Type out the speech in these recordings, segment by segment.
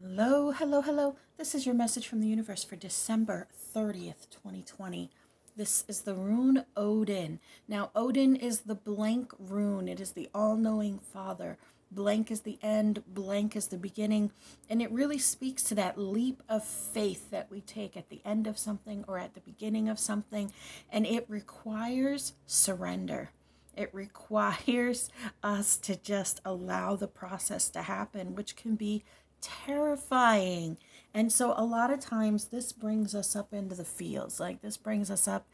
Hello, hello, hello. This is your message from the universe for December 30th, 2020. This is the rune Odin. Now, Odin is the blank rune. It is the all-knowing father. Blank is the end, blank is the beginning. And it really speaks to that leap of faith that we take at the end of something or at the beginning of something. And it requires surrender. It requires us to just allow the process to happen, which can be terrifying. And so a lot of times this brings us up into the feels, like this brings us up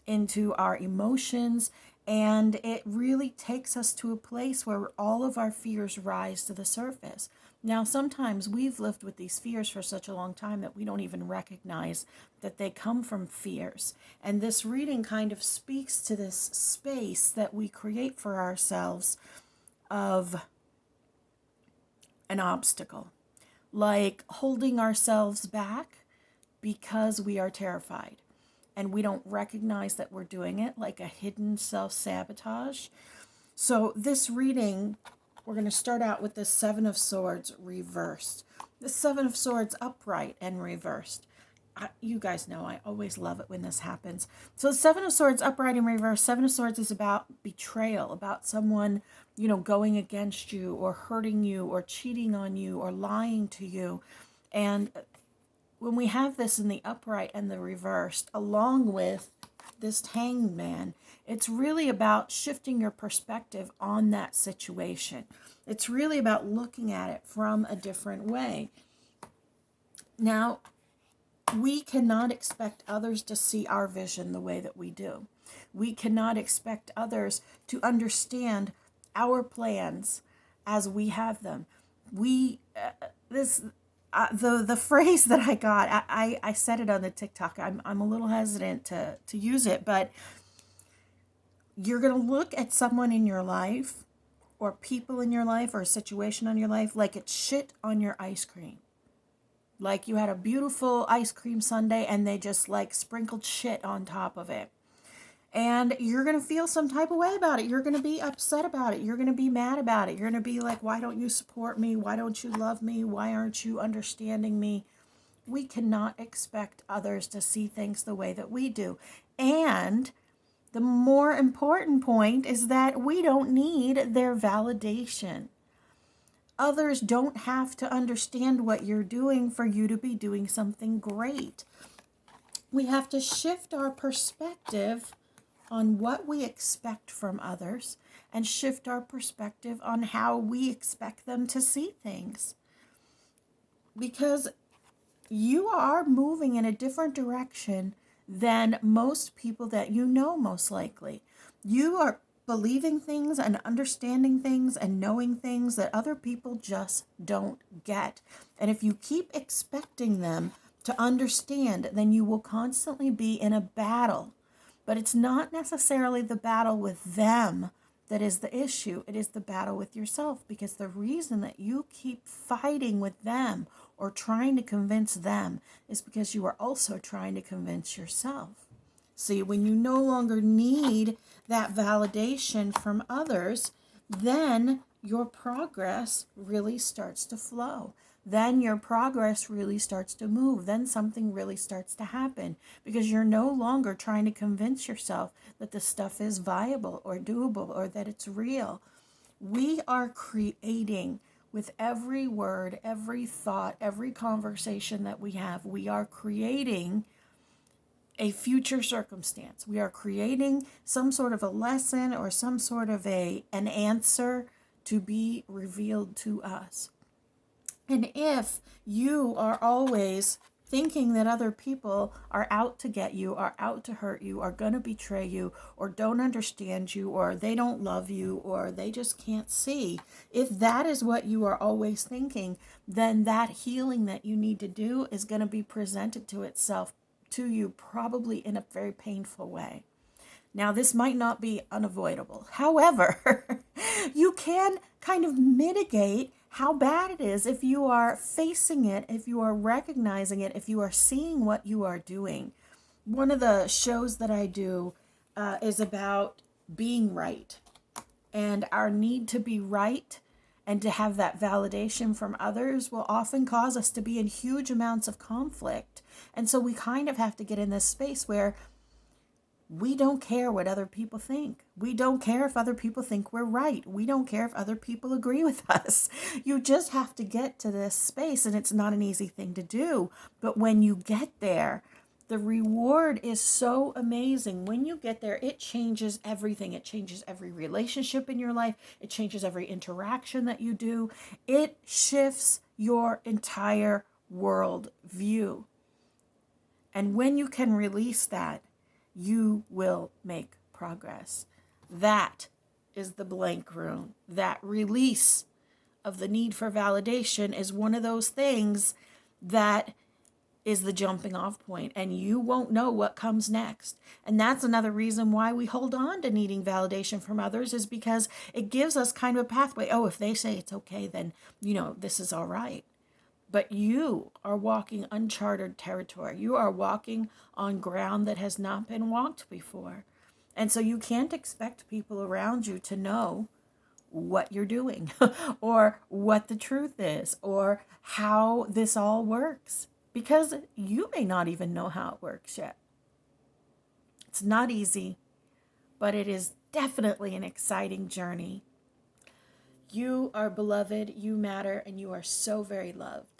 into our emotions, and it really takes us to a place where all of our fears rise to the surface. Now, sometimes we've lived with these fears for such a long time that we don't even recognize that they come from fears. And this reading kind of speaks to this space that we create for ourselves of an obstacle, like holding ourselves back because we are terrified and we don't recognize that we're doing it, like a hidden self-sabotage. So this reading, we're going to start out with the Seven of Swords reversed. The Seven of Swords upright and reversed. You guys know I always love it when this happens. So the Seven of Swords upright and reversed. Seven of Swords is about betrayal, about someone, going against you or hurting you or cheating on you or lying to you. And when we have this in the upright and the reversed, along with this hanged man, it's really about shifting your perspective on that situation. It's really about looking at it from a different way. Now, we cannot expect others to see our vision the way that we do. We cannot expect others to understand our plans as we have them. The phrase that I got, I said it on the TikTok. I'm a little hesitant to use it, but you're going to look at someone in your life or people in your life or a situation in your life like it's shit on your ice cream. Like you had a beautiful ice cream sundae and they just like sprinkled shit on top of it. And you're going to feel some type of way about it. You're going to be upset about it. You're going to be mad about it. You're going to be like, why don't you support me? Why don't you love me? Why aren't you understanding me? We cannot expect others to see things the way that we do. And the more important point is that we don't need their validation. Others don't have to understand what you're doing for you to be doing something great. We have to shift our perspective on what we expect from others and shift our perspective on how we expect them to see things. Because you are moving in a different direction than most people that you know, most likely. You are believing things and understanding things and knowing things that other people just don't get. And if you keep expecting them to understand, then you will constantly be in a battle. But it's not necessarily the battle with them that is the issue. It is the battle with yourself, because the reason that you keep fighting with them or trying to convince them is because you are also trying to convince yourself. See, when you no longer need that validation from others, then your progress really starts to flow. Then your progress really starts to move. Then something really starts to happen, because you're no longer trying to convince yourself that the stuff is viable or doable or that it's real. We are creating with every word, every thought, every conversation that we have. We are creating a future circumstance. We are creating some sort of a lesson or some sort of an answer to be revealed to us. And if you are always thinking that other people are out to get you, are out to hurt you, are going to betray you, or don't understand you, or they don't love you, or they just can't see, if that is what you are always thinking, then that healing that you need to do is going to be presented to itself to you probably in a very painful way. Now, this might not be unavoidable. However, you can kind of mitigate how bad it is if you are facing it, if you are recognizing it, if you are seeing what you are doing. One of the shows that I do is about being right and our need to be right And to have that validation from others will often cause us to be in huge amounts of conflict. And so we kind of have to get in this space where we don't care what other people think. We don't care if other people think we're right. We don't care if other people agree with us. You just have to get to this space, and it's not an easy thing to do. But when you get there, the reward is so amazing. When you get there, it changes everything. It changes every relationship in your life. It changes every interaction that you do. It shifts your entire world view. And when you can release that, you will make progress. That is the blank rune. That release of the need for validation is one of those things that is the jumping off point, and you won't know what comes next. And that's another reason why we hold on to needing validation from others, is because it gives us kind of a pathway. Oh, if they say it's okay, then, this is all right. But you are walking uncharted territory. You are walking on ground that has not been walked before. And so you can't expect people around you to know what you're doing or what the truth is or how this all works, because you may not even know how it works yet. It's not easy, but it is definitely an exciting journey. You are beloved, you matter, and you are so very loved.